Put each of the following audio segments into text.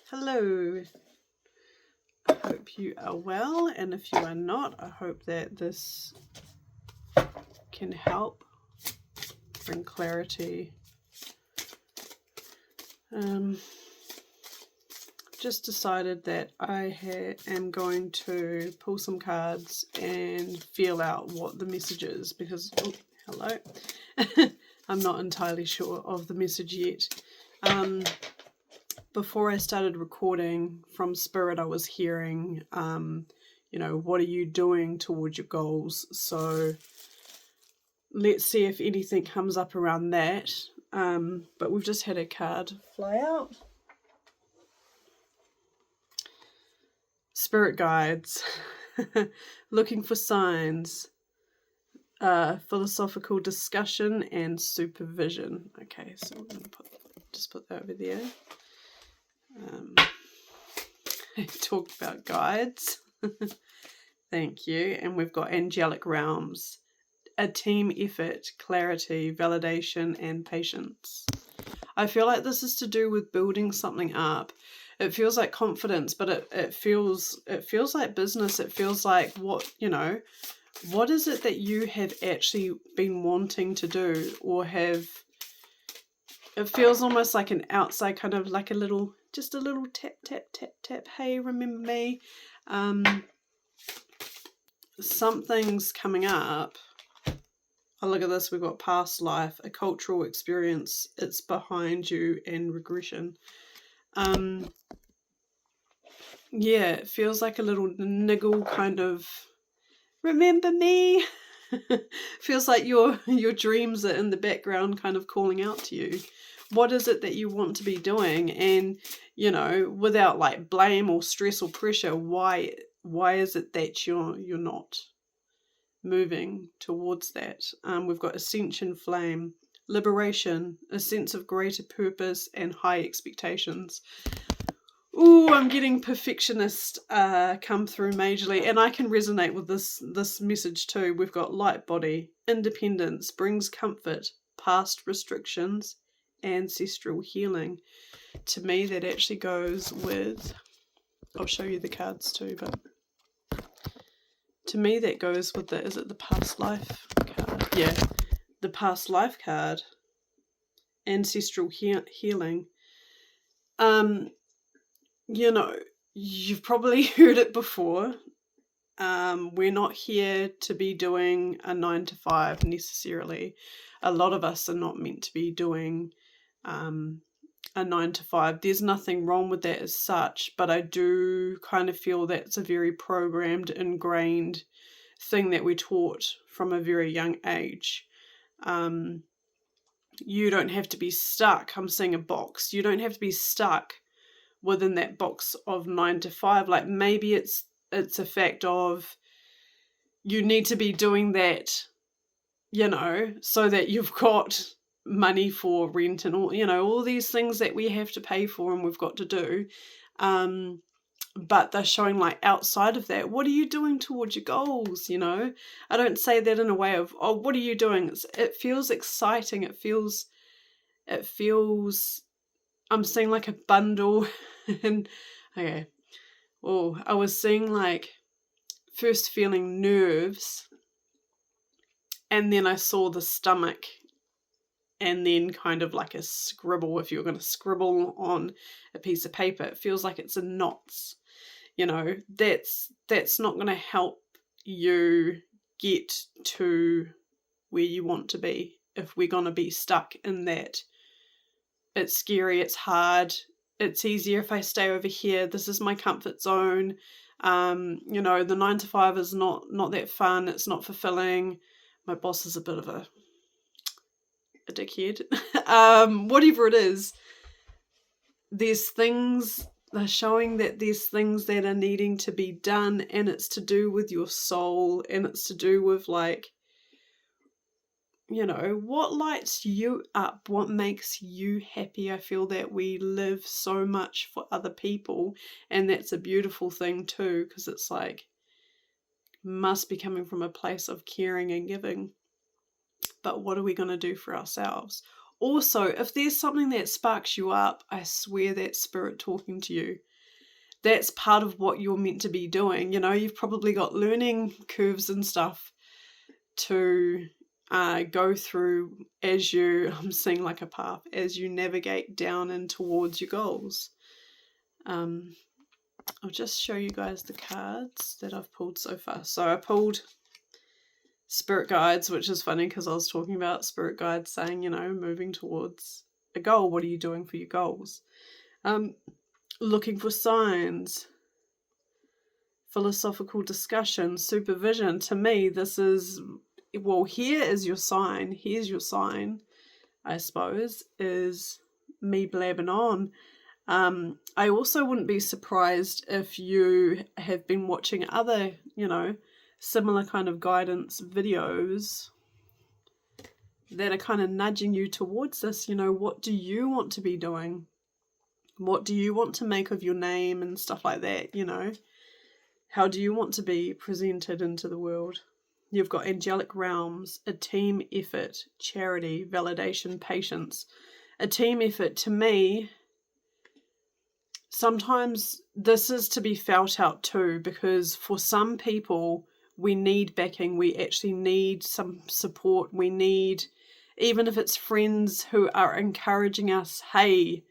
Hello, I hope you are well, and if you are not, I hope that this can help bring clarity. Just decided that I am going to pull some cards and feel out what the message is, because, oh, hello, I'm not entirely sure of the message yet. Before I started recording, from Spirit I was hearing, what are you doing towards your goals? So let's see if anything comes up around that. But we've just had a card fly out. Spirit guides, looking for signs, philosophical discussion and supervision. Okay, so we're going to just put that over there. I talked about guides. Thank you. And we've got angelic realms, a team effort, clarity, validation, and patience. I feel like this is to do with building something up. It feels like confidence, but it feels like business. It feels like what is it that you have actually been wanting to do, or have. It feels almost like an outside kind of like just a little tap, tap, tap, tap. Hey, remember me? Something's coming up. Oh, look at this. We've got past life, a cultural experience. It's behind you, and regression. Yeah, it feels like a little niggle kind of, remember me? Feels like your dreams are in the background kind of calling out to you. What is it that you want to be doing? And, without like blame or stress or pressure, why is it that you're not moving towards that? We've got ascension flame, liberation, a sense of greater purpose, and high expectations. Ooh, I'm getting perfectionist come through majorly, and I can resonate with this message too. We've got light body, independence, brings comfort, past restrictions, ancestral healing. To me, that actually goes with, I'll show you the cards too, but to me that goes with is it the past life card? Yeah, the past life card, ancestral healing. You've probably heard it before. We're not here to be doing a 9 to 5 necessarily. A lot of us are not meant to be doing a 9 to 5. There's nothing wrong with that as such, but I do kind of feel that's a very programmed, ingrained thing that we're taught from a very young age. You don't have to be stuck. I'm seeing a box. You don't have to be stuck within that box of 9 to 5. Like, maybe it's a fact of you need to be doing that, so that you've got money for rent and all these things that we have to pay for and we've got to do. But they're showing like outside of that, what are you doing towards your goals? I don't say that in a way of, oh, what are you doing? It feels exciting. It feels I'm seeing like a bundle. And okay, well, I was seeing like first feeling nerves, and then I saw the stomach, and then kind of like a scribble. If you're going to scribble on a piece of paper, it feels like it's in knots. That's not going to help you get to where you want to be if we're going to be stuck in that. It's scary, it's hard, it's easier if I stay over here, this is my comfort zone. The 9 to 5 is not that fun, it's not fulfilling. My boss is a bit of a dickhead. Whatever it is, there's things, they're showing that there's things that are needing to be done, and it's to do with your soul, and it's to do with like, what lights you up, what makes you happy. I feel that we live so much for other people, and that's a beautiful thing too, because it's like, must be coming from a place of caring and giving. But what are we going to do for ourselves? Also, if there's something that sparks you up, I swear that's spirit talking to you. That's part of what you're meant to be doing. You know, you've probably got learning curves and stuff to go through as you, I'm seeing like a path, as you navigate down and towards your goals. I'll just show you guys the cards that I've pulled so far. So I pulled spirit guides, which is funny because I was talking about spirit guides saying, you know, moving towards a goal. What are you doing for your goals? Looking for signs, philosophical discussion, supervision. To me, this is, well, here is your sign. Here's your sign, I suppose, is me blabbing on. I also wouldn't be surprised if you have been watching other, you know, similar kind of guidance videos that are kind of nudging you towards this. You know, what do you want to be doing? What do you want to make of your name and stuff like that, you know? How do you want to be presented into the world? You've got angelic realms, a team effort, charity, validation, patience. A team effort, to me, sometimes this is to be felt out too, because for some people, we need backing. We actually need some support. We need, even if it's friends who are encouraging us, hey,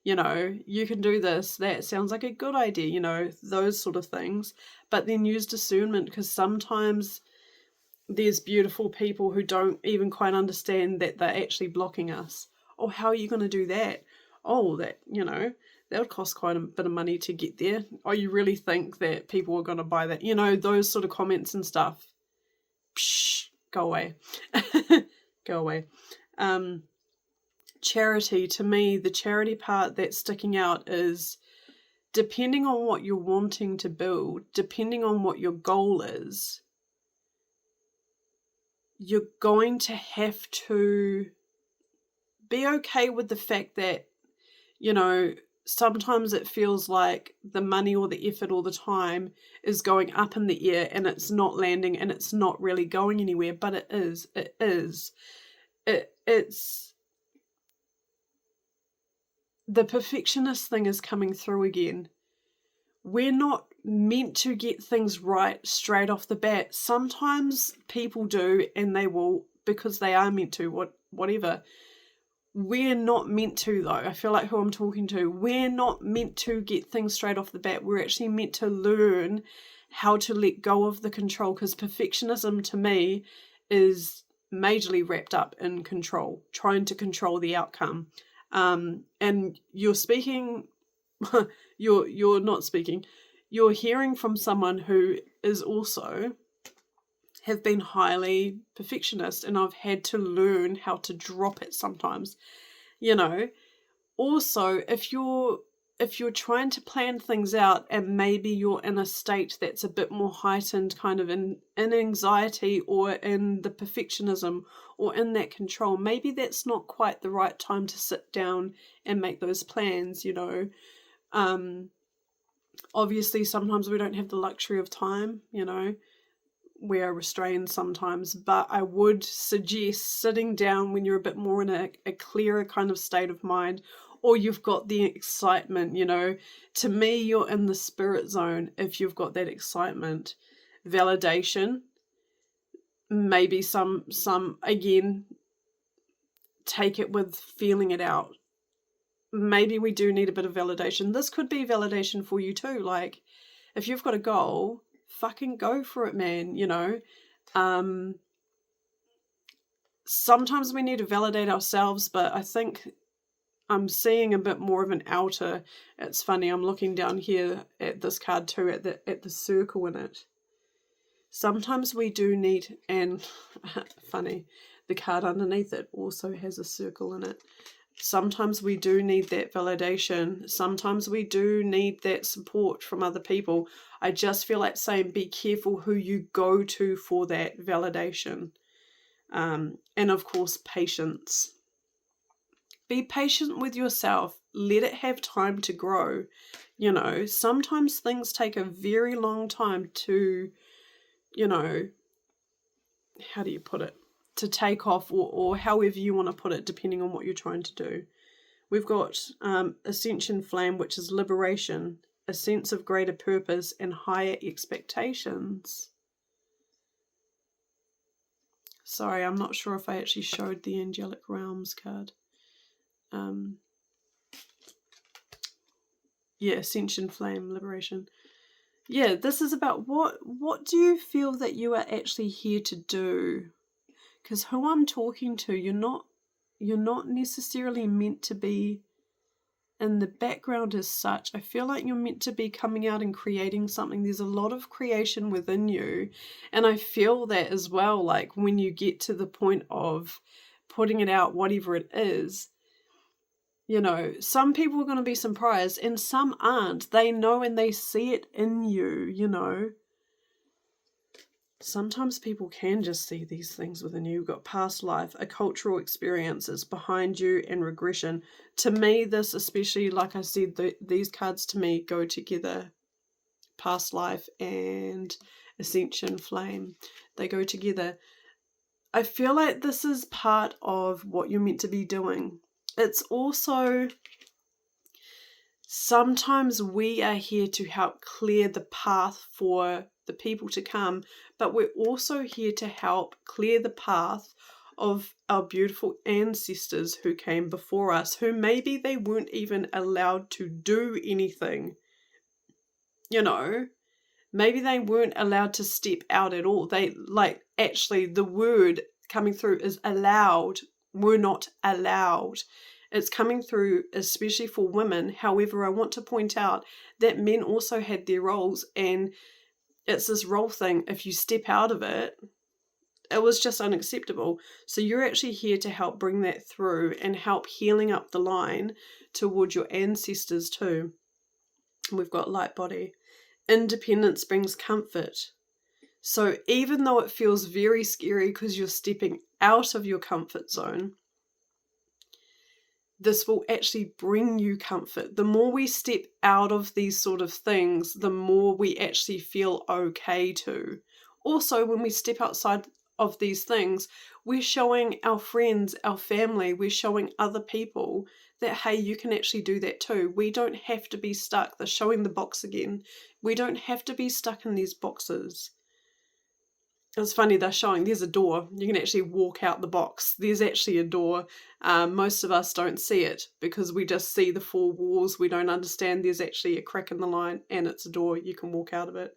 you know, you can do this. That sounds like a good idea, you know, those sort of things. But then use discernment, because sometimes there's beautiful people who don't even quite understand that they're actually blocking us. Oh, how are you going to do that? Oh, that, you know, that would cost quite a bit of money to get there. Oh, you really think that people are going to buy that? You know, those sort of comments and stuff. Psh, go away. Go away. Charity, to me, the charity part that's sticking out is, depending on what you're wanting to build, depending on what your goal is, you're going to have to be okay with the fact that, you know, sometimes it feels like the money or the effort all the time is going up in the air and it's not landing and it's not really going anywhere, but it is. It's the perfectionist thing is coming through again. We're not meant to get things right straight off the bat. Sometimes people do, and they will because they are meant to, whatever. We're not meant to, though. I feel like who I'm talking to, we're not meant to get things straight off the bat. We're actually meant to learn how to let go of the control, because perfectionism to me is majorly wrapped up in control, trying to control the outcome. And you're speaking, you're not speaking, you're hearing from someone who is also have been highly perfectionist, and I've had to learn how to drop it sometimes, you know. Also, if you're trying to plan things out and maybe you're in a state that's a bit more heightened, kind of in anxiety or in the perfectionism or in that control, maybe that's not quite the right time to sit down and make those plans, you know. Obviously, sometimes we don't have the luxury of time, you know. We are restrained sometimes, but I would suggest sitting down when you're a bit more in a clearer kind of state of mind, or you've got the excitement, you know. To me, you're in the spirit zone if you've got that excitement. Validation, maybe some again, take it with feeling it out. Maybe we do need a bit of validation. This could be validation for you too. Like, if you've got a goal, fucking go for it, man, you know. Sometimes we need to validate ourselves, but I think I'm seeing a bit more of an outer. It's funny, I'm looking down here at this card too, at the circle in it. Sometimes we do need, and funny, the card underneath it also has a circle in it. Sometimes we do need that validation. Sometimes we do need that support from other people. I just feel like saying, be careful who you go to for that validation. And of course, patience. Be patient with yourself. Let it have time to grow. You know, sometimes things take a very long time to, you know, how do you put it? take off, or however you want to put it, depending on what you're trying to do. We've got Ascension Flame, which is liberation, a sense of greater purpose and higher expectations. Sorry, I'm not sure if I actually showed the Angelic Realms card. Yeah, Ascension Flame, liberation. Yeah, this is about what do you feel that you are actually here to do? Because who I'm talking to, you're not necessarily meant to be in the background as such. I feel like you're meant to be coming out and creating something. There's a lot of creation within you, and I feel that as well, like when you get to the point of putting it out, whatever it is, you know, some people are going to be surprised and some aren't. They know and they see it in you, you know. Sometimes people can just see these things within you. You've got past life, a cultural experiences behind you, and regression. To me, this especially, like I said, these cards to me go together. Past life and Ascension Flame, they go together. I feel like this is part of what you're meant to be doing. It's also, sometimes we are here to help clear the path for the people to come, but we're also here to help clear the path of our beautiful ancestors who came before us, who maybe they weren't even allowed to do anything. You know, maybe they weren't allowed to step out at all. They, like, actually the word coming through is allowed. Were not allowed. It's coming through especially for women. However, I want to point out that men also had their roles, and it's this role thing. If you step out of it, it was just unacceptable. So you're actually here to help bring that through and help healing up the line towards your ancestors too. We've got light body. Independence brings comfort. So even though it feels very scary because you're stepping out of your comfort zone, this will actually bring you comfort. The more we step out of these sort of things, the more we actually feel okay too. Also, when we step outside of these things, we're showing our friends, our family, we're showing other people that, hey, you can actually do that too. We don't have to be stuck. They're showing the box again. We don't have to be stuck in these boxes. It's funny, they're showing there's a door. You can actually walk out the box. There's actually a door. Most of us don't see it because we just see the four walls. We don't understand there's actually a crack in the line and it's a door. You can walk out of it.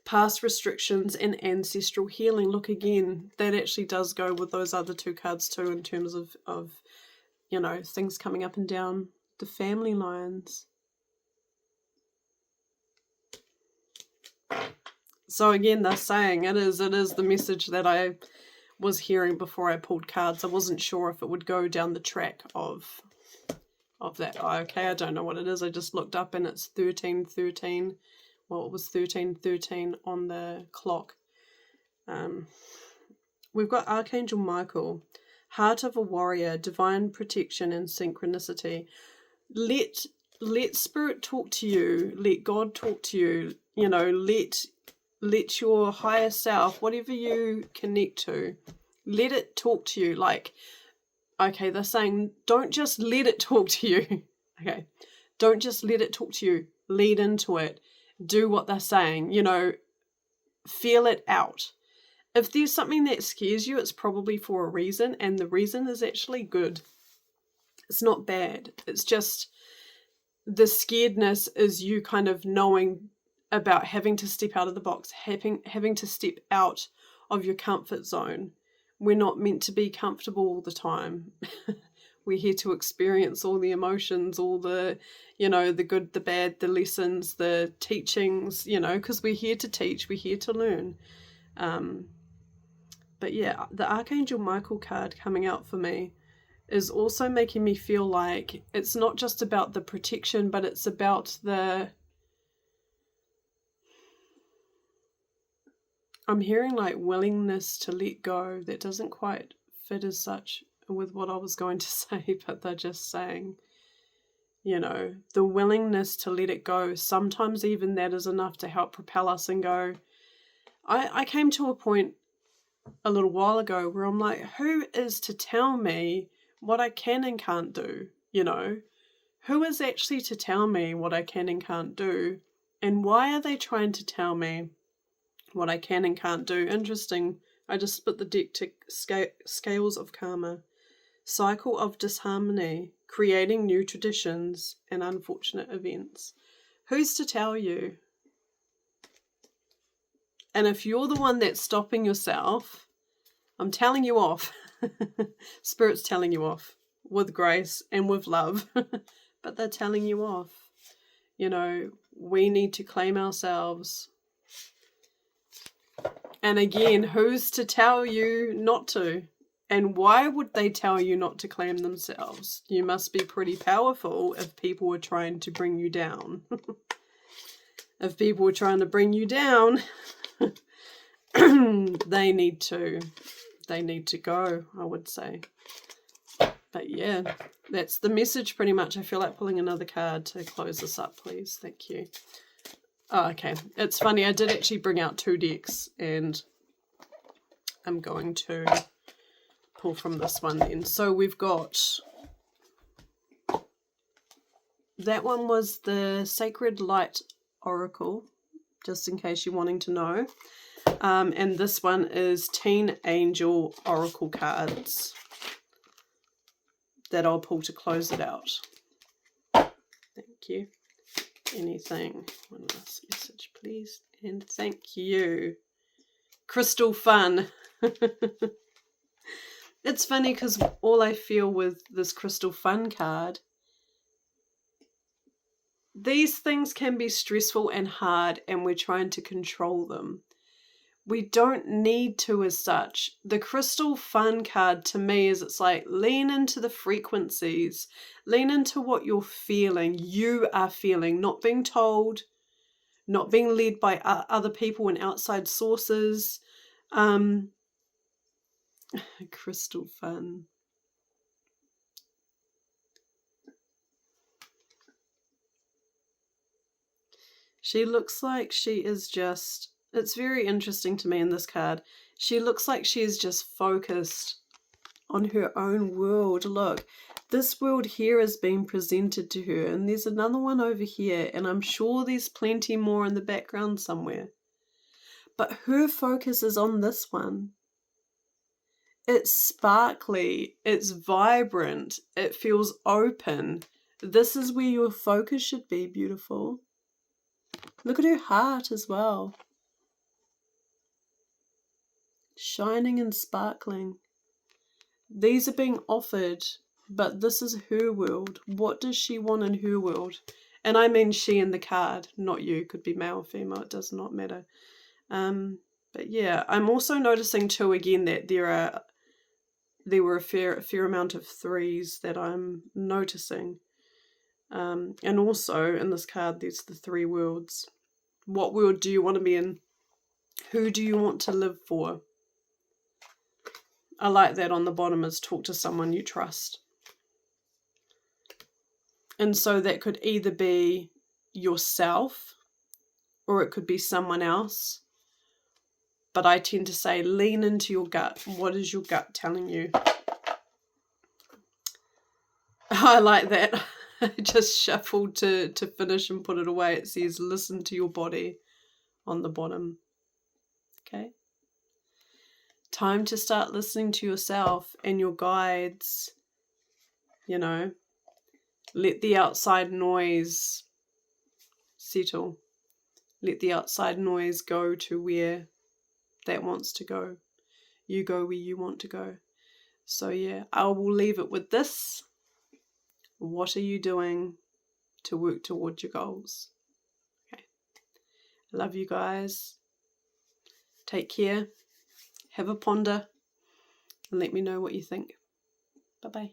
Past restrictions and ancestral healing. Look again, that actually does go with those other two cards too, in terms of you know, things coming up and down the family lines. So again, they're saying it is the message that I was hearing before I pulled cards. I wasn't sure if it would go down the track of that. Oh, okay, I don't know what it is. I just looked up and it's 13:13. Well, it was 13:13 on the clock. We've got Archangel Michael, heart of a warrior, divine protection and synchronicity. Let spirit talk to you. Let God talk to you. You know, let your higher self, whatever you connect to, let it talk to you. Like, okay, they're saying don't just let it talk to you. Okay, don't just let it talk to you. Lead into it. Do what they're saying. You know, feel it out. If there's something that scares you, it's probably for a reason, and the reason is actually good. It's not bad. It's just the scaredness is you kind of knowing about having to step out of the box, having to step out of your comfort zone. We're not meant to be comfortable all the time. We're here to experience all the emotions, all the, you know, the good, the bad, the lessons, the teachings, you know, because we're here to teach, we're here to learn. But yeah, the Archangel Michael card coming out for me is also making me feel like it's not just about the protection, but it's about the, I'm hearing like willingness to let go. That doesn't quite fit as such with what I was going to say, but they're just saying, you know, the willingness to let it go. Sometimes even that is enough to help propel us and go. I came to a point a little while ago where I'm like, who is to tell me what I can and can't do? You know, who is actually to tell me what I can and can't do? And why are they trying to tell me what I can and can't do? Interesting. I just split the deck to scales of karma. Cycle of disharmony, creating new traditions and unfortunate events. Who's to tell you? And if you're the one that's stopping yourself, I'm telling you off. Spirit's telling you off with grace and with love, but they're telling you off. You know, we need to claim ourselves. And again, who's to tell you not to? And why would they tell you not to claim themselves? You must be pretty powerful if people are trying to bring you down. If people are trying to bring you down, they need to go, I would say. But yeah, that's the message pretty much. I feel like pulling another card to close this up, please. Thank you. Oh, okay. It's funny, I did actually bring out 2 decks, and I'm going to pull from this one then. So we've got, that one was the Sacred Light Oracle, just in case you're wanting to know. And this one is Teen Angel Oracle cards that I'll pull to close it out. Thank you. Anything. One last message, please. And thank you. Crystal Fun. It's funny because all I feel with this Crystal Fun card, these things can be stressful and hard, and we're trying to control them. We don't need to as such. The Crystal Fun card to me is, it's like, lean into the frequencies. Lean into what you're feeling. You are feeling, not being told, not being led by other people and outside sources. Crystal Fun. She looks like she is just, it's very interesting to me in this card. She looks like she is just focused on her own world. Look, this world here is being presented to her, and there's another one over here, and I'm sure there's plenty more in the background somewhere. But her focus is on this one. It's sparkly, it's vibrant, it feels open. This is where your focus should be, beautiful. Look at her heart as well. Shining and sparkling. These are being offered, but this is her world. What does she want in her world? And I mean she in the card, not you. Could be male or female, it does not matter. But yeah, I'm also noticing too, again, that there were a fair amount of 3s that I'm noticing. And also in this card, there's the 3 worlds. What world do you want to be in? Who do you want to live for? I like that on the bottom is talk to someone you trust. And so that could either be yourself or it could be someone else. But I tend to say lean into your gut. What is your gut telling you? I like that. I just shuffled to finish and put it away. It says listen to your body on the bottom. Okay. Time to start listening to yourself and your guides. You know, let the outside noise settle. Let the outside noise go to where that wants to go. You go where you want to go. So yeah, I will leave it with this. What are you doing to work towards your goals? Okay. I love you guys. Take care. Have a ponder. And let me know what you think. Bye-bye.